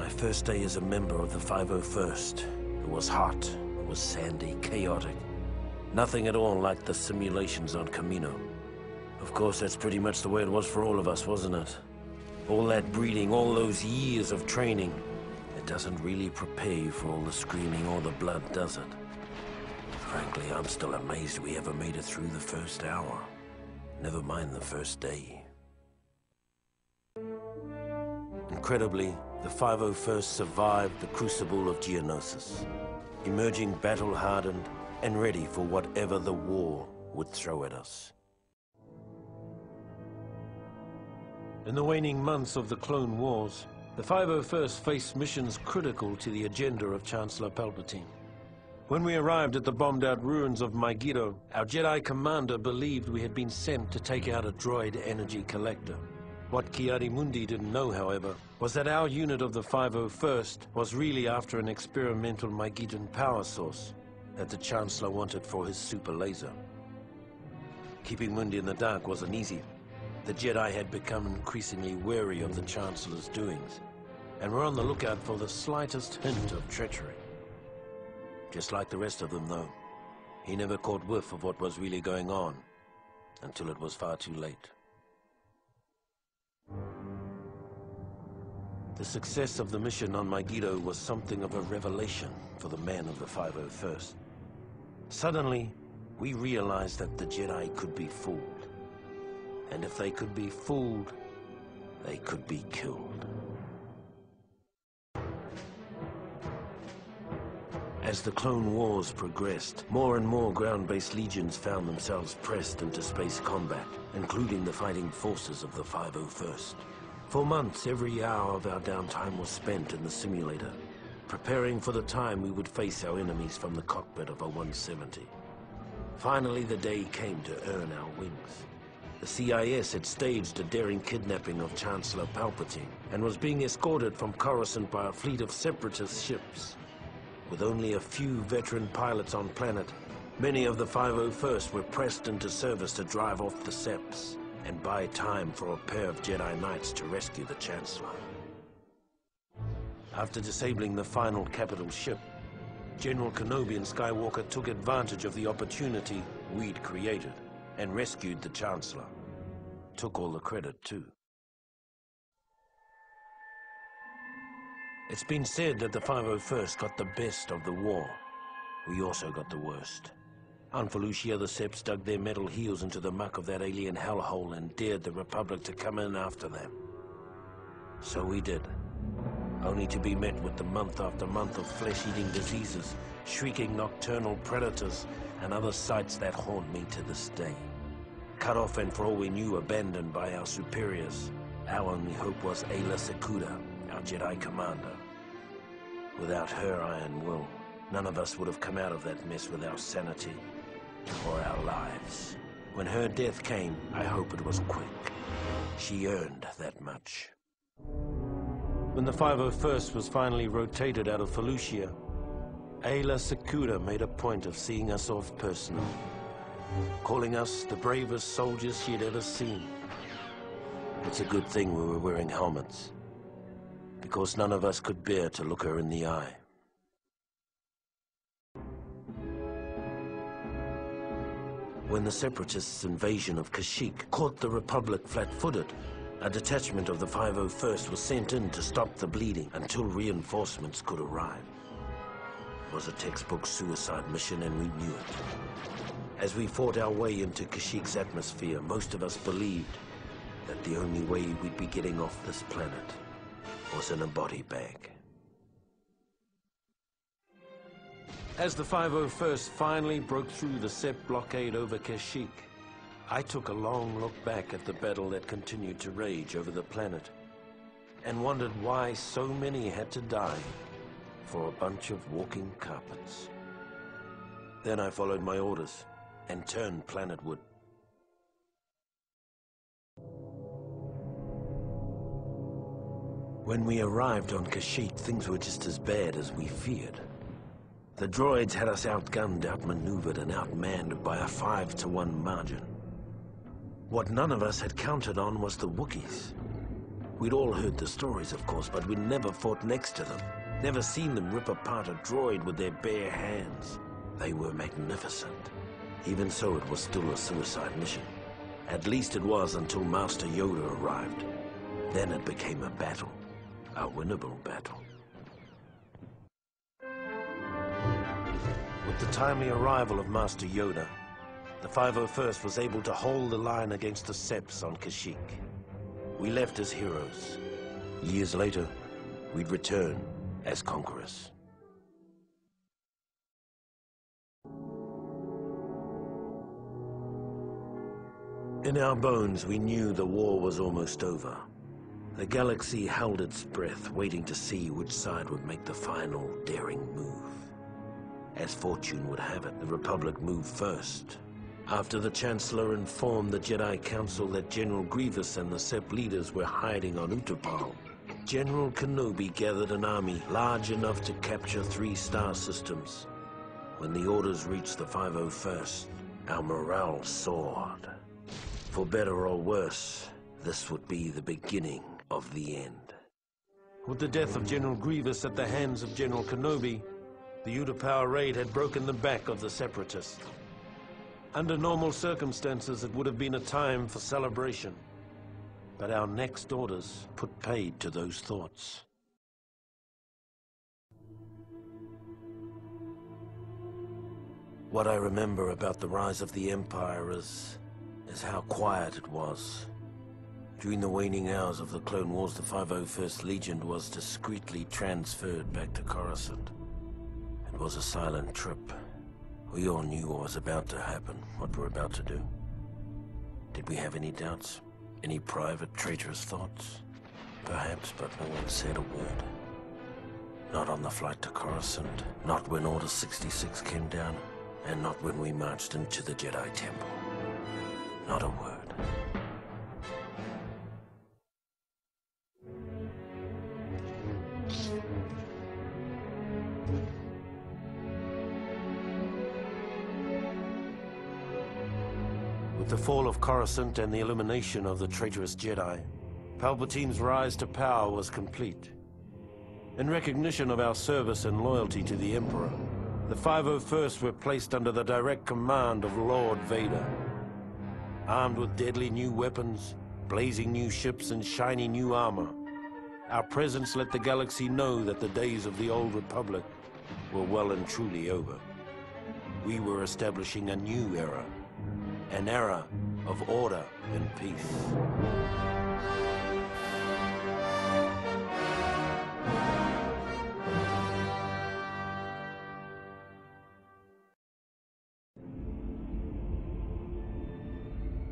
My first day as a member of the 501st. It was hot, it was sandy, chaotic. Nothing at all like the simulations on Camino. Of course, that's pretty much the way it was for all of us, wasn't it? All that breeding, all those years of training. It doesn't really prepare you for all the screaming or the blood, does it? Frankly, I'm still amazed we ever made it through the first hour. Never mind the first day. Incredibly, the 501st survived the crucible of Geonosis, emerging battle-hardened and ready for whatever the war would throw at us. In the waning months of the Clone Wars, the 501st faced missions critical to the agenda of Chancellor Palpatine. When we arrived at the bombed-out ruins of Megiddo, our Jedi commander believed we had been sent to take out a droid energy collector. What Ki-Adi-Mundi didn't know, however, was that our unit of the 501st was really after an experimental Megiddan power source that the Chancellor wanted for his super laser. Keeping Mundi in the dark wasn't easy. The Jedi had become increasingly wary of the Chancellor's doings, and were on the lookout for the slightest hint of treachery. Just like the rest of them, though, he never caught whiff of what was really going on until it was far too late. The success of the mission on Megiddo was something of a revelation for the men of the 501st. Suddenly, we realized that the Jedi could be fooled. And if they could be fooled, they could be killed. As the Clone Wars progressed, more and more ground-based legions found themselves pressed into space combat, including the fighting forces of the 501st. For months, every hour of our downtime was spent in the simulator, preparing for the time we would face our enemies from the cockpit of a 170. Finally, the day came to earn our wings. The CIS had staged a daring kidnapping of Chancellor Palpatine and was being escorted from Coruscant by a fleet of separatist ships. With only a few veteran pilots on planet, many of the 501st were pressed into service to drive off the Seps and buy time for a pair of Jedi Knights to rescue the Chancellor. After disabling the final capital ship, General Kenobi and Skywalker took advantage of the opportunity we'd created and rescued the Chancellor. Took all the credit, too. It's been said that the 501st got the best of the war. We also got the worst. On Felucia, the Seps dug their metal heels into the muck of that alien hellhole and dared the Republic to come in after them. So we did, only to be met with the month after month of flesh-eating diseases, shrieking nocturnal predators, and other sights that haunt me to this day. Cut off and for all we knew, abandoned by our superiors. Our only hope was Aayla Secura, our Jedi commander. Without her iron will, none of us would have come out of that mess with our sanity or our lives. When her death came, I hope it was quick. She earned that much. When the 501st was finally rotated out of Felucia, Aayla Secura made a point of seeing us off personally, calling us the bravest soldiers she had ever seen. It's a good thing we were wearing helmets, because none of us could bear to look her in the eye. When the Separatists' invasion of Kashyyyk caught the Republic flat-footed, a detachment of the 501st was sent in to stop the bleeding until reinforcements could arrive. It was a textbook suicide mission, and we knew it. As we fought our way into Kashyyyk's atmosphere, most of us believed that the only way we'd be getting off this planet was in a body bag. As the 501st finally broke through the Sep blockade over Kashyyyk, I took a long look back at the battle that continued to rage over the planet and wondered why so many had to die for a bunch of walking carpets. Then I followed my orders and turned planetward. When we arrived on Kashyyyk, things were just as bad as we feared. The droids had us outgunned, outmaneuvered, and outmanned by a 5-to-1 margin. What none of us had counted on was the Wookiees. We'd all heard the stories, of course, but we'd never fought next to them. Never seen them rip apart a droid with their bare hands. They were magnificent. Even so, it was still a suicide mission. At least it was until Master Yoda arrived. Then it became a battle. A winnable battle. With the timely arrival of Master Yoda, the 501st was able to hold the line against the Seps on Kashyyyk. We left as heroes. Years later, we'd return as conquerors. In our bones, we knew the war was almost over. The galaxy held its breath, waiting to see which side would make the final, daring move. As fortune would have it, the Republic moved first. After the Chancellor informed the Jedi Council that General Grievous and the Sepp leaders were hiding on Utapau, General Kenobi gathered an army large enough to capture 3 star systems. When the orders reached the 501st, our morale soared. For better or worse, this would be the beginning of the end. With the death of General Grievous at the hands of General Kenobi, the Utapau raid had broken the back of the Separatists. Under normal circumstances, it would have been a time for celebration. But our next orders put paid to those thoughts. What I remember about the rise of the Empire is how quiet it was. During the waning hours of the Clone Wars, the 501st Legion was discreetly transferred back to Coruscant. It was a silent trip. We all knew what was about to happen, what we're about to do. Did we have any doubts? Any private, traitorous thoughts? Perhaps, but no one said a word. Not on the flight to Coruscant, not when Order 66 came down, and not when we marched into the Jedi Temple. Not a word. With the fall of Coruscant and the elimination of the traitorous Jedi, Palpatine's rise to power was complete. In recognition of our service and loyalty to the Emperor, the 501st were placed under the direct command of Lord Vader. Armed with deadly new weapons, blazing new ships, and shiny new armor, our presence let the galaxy know that the days of the old Republic were well and truly over. We were establishing a new era. An era of order and peace.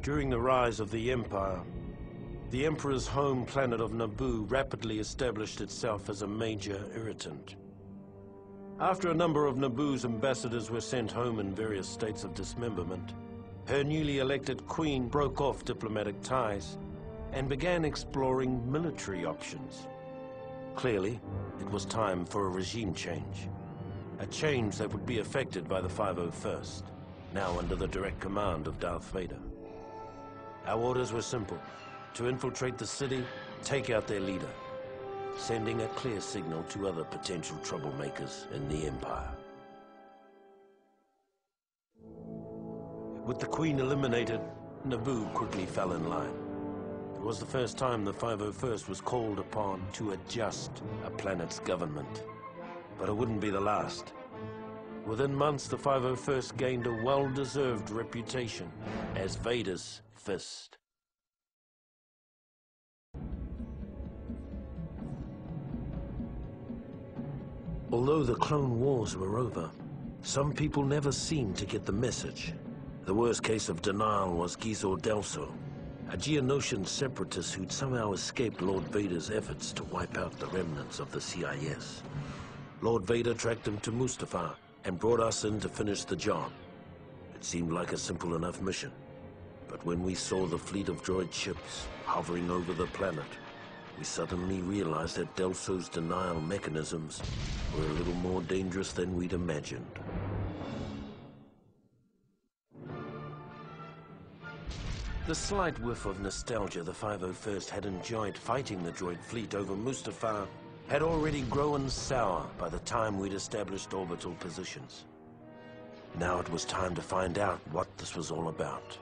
During the rise of the Empire, the Emperor's home planet of Naboo rapidly established itself as a major irritant. After a number of Naboo's ambassadors were sent home in various states of dismemberment, her newly elected queen broke off diplomatic ties and began exploring military options. Clearly, it was time for a regime change. A change that would be effected by the 501st, now under the direct command of Darth Vader. Our orders were simple: to infiltrate the city, take out their leader, sending a clear signal to other potential troublemakers in the Empire. With the Queen eliminated, Naboo quickly fell in line. It was the first time the 501st was called upon to adjust a planet's government. But it wouldn't be the last. Within months, the 501st gained a well-deserved reputation as Vader's fist. Although the Clone Wars were over, some people never seemed to get the message. The worst case of denial was Gizor Delso, a Geonosian separatist who'd somehow escaped Lord Vader's efforts to wipe out the remnants of the CIS. Lord Vader tracked him to Mustafar and brought us in to finish the job. It seemed like a simple enough mission. But when we saw the fleet of droid ships hovering over the planet, we suddenly realized that Delso's denial mechanisms were a little more dangerous than we'd imagined. The slight whiff of nostalgia the 501st had enjoyed fighting the droid fleet over Mustafar had already grown sour by the time we'd established orbital positions. Now it was time to find out what this was all about.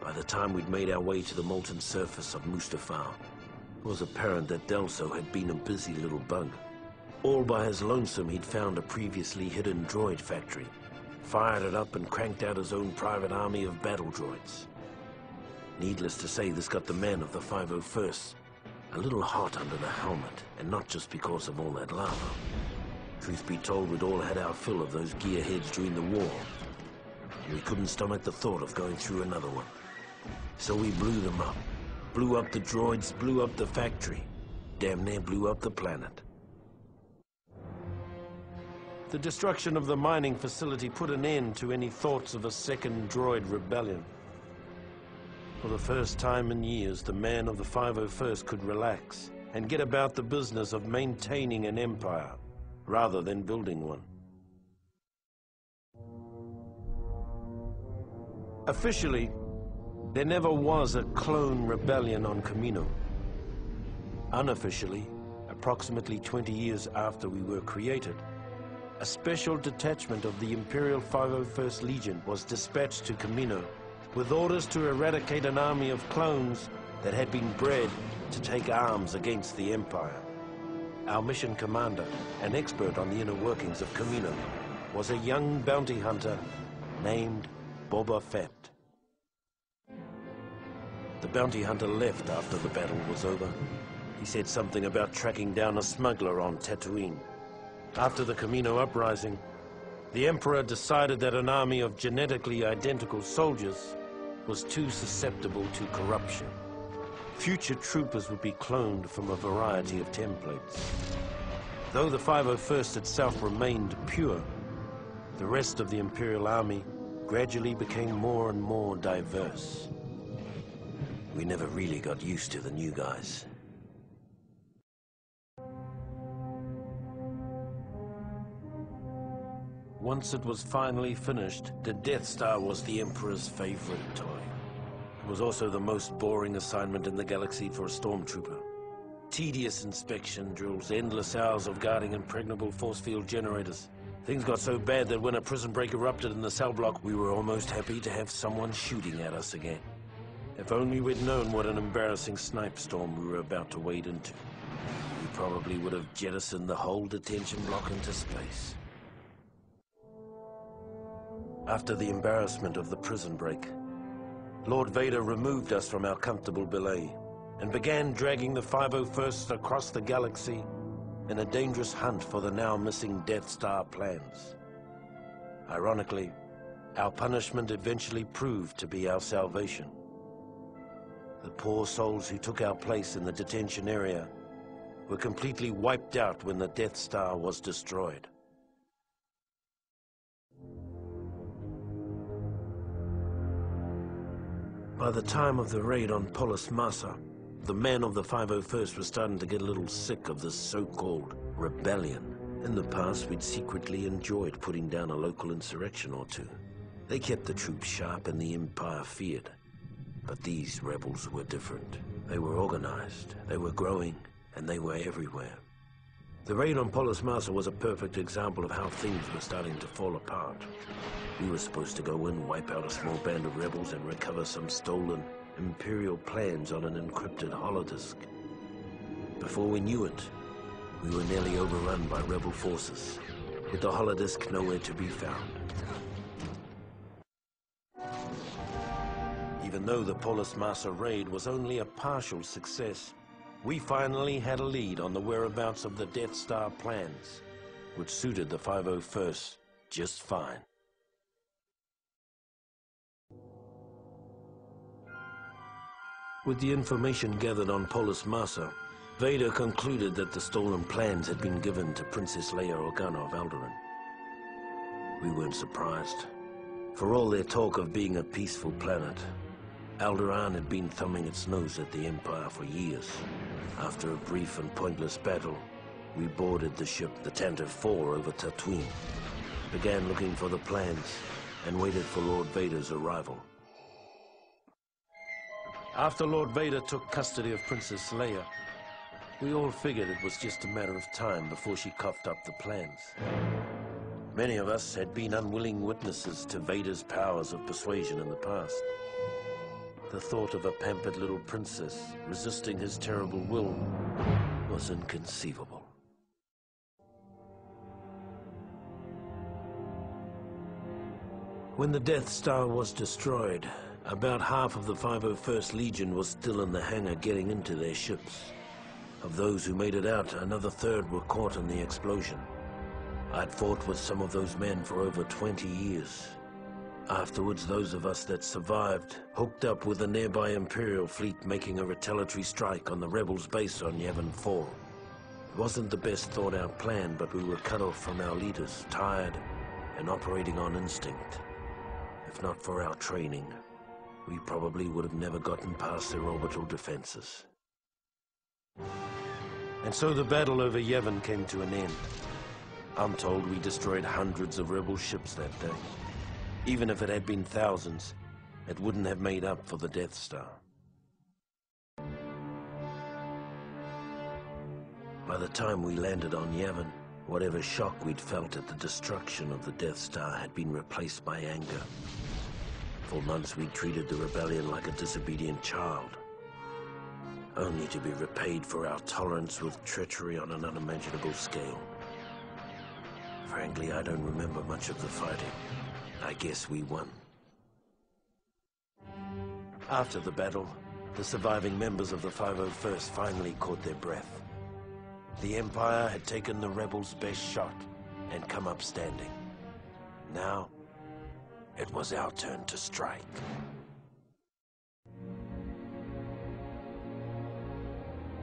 By the time we'd made our way to the molten surface of Mustafar, it was apparent that Delso had been a busy little bug. All by his lonesome, he'd found a previously hidden droid factory, fired it up and cranked out his own private army of battle droids. Needless to say, this got the men of the 501st a little hot under the helmet, and not just because of all that lava. Truth be told, we'd all had our fill of those gearheads during the war. We couldn't stomach the thought of going through another one. So we blew them up. Blew up the droids, blew up the factory. Damn near blew up the planet. The destruction of the mining facility put an end to any thoughts of a second droid rebellion. For the first time in years, the man of the 501st could relax and get about the business of maintaining an empire, rather than building one. Officially, there never was a clone rebellion on Kamino. Unofficially, approximately 20 years after we were created, a special detachment of the Imperial 501st Legion was dispatched to Kamino with orders to eradicate an army of clones that had been bred to take arms against the Empire. Our mission commander, an expert on the inner workings of Kamino, was a young bounty hunter named Boba Fett. The bounty hunter left after the battle was over. He said something about tracking down a smuggler on Tatooine. After the Kamino uprising, the Emperor decided that an army of genetically identical soldiers was too susceptible to corruption. Future troopers would be cloned from a variety of templates. Though the 501st itself remained pure, the rest of the Imperial Army gradually became more and more diverse. We never really got used to the new guys. Once it was finally finished, the Death Star was the Emperor's favorite toy. It was also the most boring assignment in the galaxy for a stormtrooper. Tedious inspection drills, endless hours of guarding impregnable force field generators. Things got so bad that when a prison break erupted in the cell block, we were almost happy to have someone shooting at us again. If only we'd known what an embarrassing snipe storm we were about to wade into. We probably would have jettisoned the whole detention block into space. After the embarrassment of the prison break, Lord Vader removed us from our comfortable belay and began dragging the 501st across the galaxy in a dangerous hunt for the now missing Death Star plans. Ironically, our punishment eventually proved to be our salvation. The poor souls who took our place in the detention area were completely wiped out when the Death Star was destroyed. By the time of the raid on Polis Massa, the men of the 501st were starting to get a little sick of this so-called rebellion. In the past, we'd secretly enjoyed putting down a local insurrection or two. They kept the troops sharp and the Empire feared. But these rebels were different. They were organized, they were growing, and they were everywhere. The raid on Polis Massa was a perfect example of how things were starting to fall apart. We were supposed to go in, wipe out a small band of rebels, and recover some stolen Imperial plans on an encrypted holodisk. Before we knew it, we were nearly overrun by rebel forces, with the holodisk nowhere to be found. Even though the Polis Massa raid was only a partial success, we finally had a lead on the whereabouts of the Death Star plans, which suited the 501st just fine. With the information gathered on Polis Massa, Vader concluded that the stolen plans had been given to Princess Leia Organa of Alderaan. We weren't surprised. For all their talk of being a peaceful planet, Alderaan had been thumbing its nose at the Empire for years. After a brief and pointless battle, we boarded the ship, the Tantive 4, over Tatooine, began looking for the plans, and waited for Lord Vader's arrival. After Lord Vader took custody of Princess Leia, we all figured it was just a matter of time before she coughed up the plans. Many of us had been unwilling witnesses to Vader's powers of persuasion in the past. The thought of a pampered little princess resisting his terrible will was inconceivable. When the Death Star was destroyed, about half of the 501st Legion was still in the hangar getting into their ships. Of those who made it out, another third were caught in the explosion. I'd fought with some of those men for over 20 years. Afterwards, those of us that survived hooked up with a nearby Imperial fleet making a retaliatory strike on the Rebels' base on Yavin 4. It wasn't the best thought-out plan, but we were cut off from our leaders, tired, and operating on instinct. If not for our training, we probably would have never gotten past their orbital defenses. And so the battle over Yavin came to an end. I'm told we destroyed hundreds of Rebel ships that day. Even if it had been thousands, it wouldn't have made up for the Death Star. By the time we landed on Yavin, whatever shock we'd felt at the destruction of the Death Star had been replaced by anger. For months we treated the rebellion like a disobedient child, only to be repaid for our tolerance with treachery on an unimaginable scale. Frankly, I don't remember much of the fighting. I guess we won. After the battle, the surviving members of the 501st finally caught their breath. The Empire had taken the Rebels' best shot and come up standing. Now, it was our turn to strike.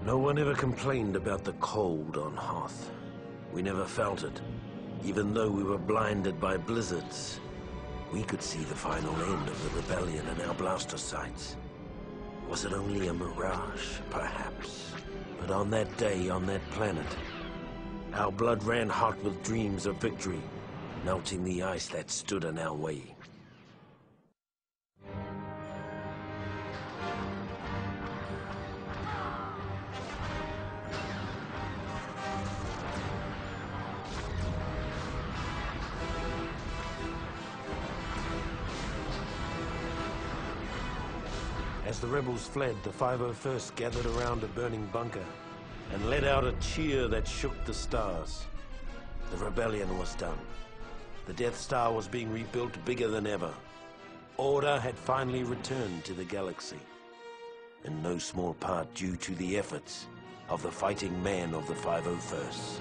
No one ever complained about the cold on Hoth. We never felt it. Even though we were blinded by blizzards, we could see the final end of the rebellion in our blaster sights. Was it only a mirage? Perhaps. But on that day, on that planet, our blood ran hot with dreams of victory, melting the ice that stood in our way. As the rebels fled, the 501st gathered around a burning bunker and let out a cheer that shook the stars. The rebellion was done. The Death Star was being rebuilt bigger than ever. Order had finally returned to the galaxy, in no small part due to the efforts of the fighting men of the 501st.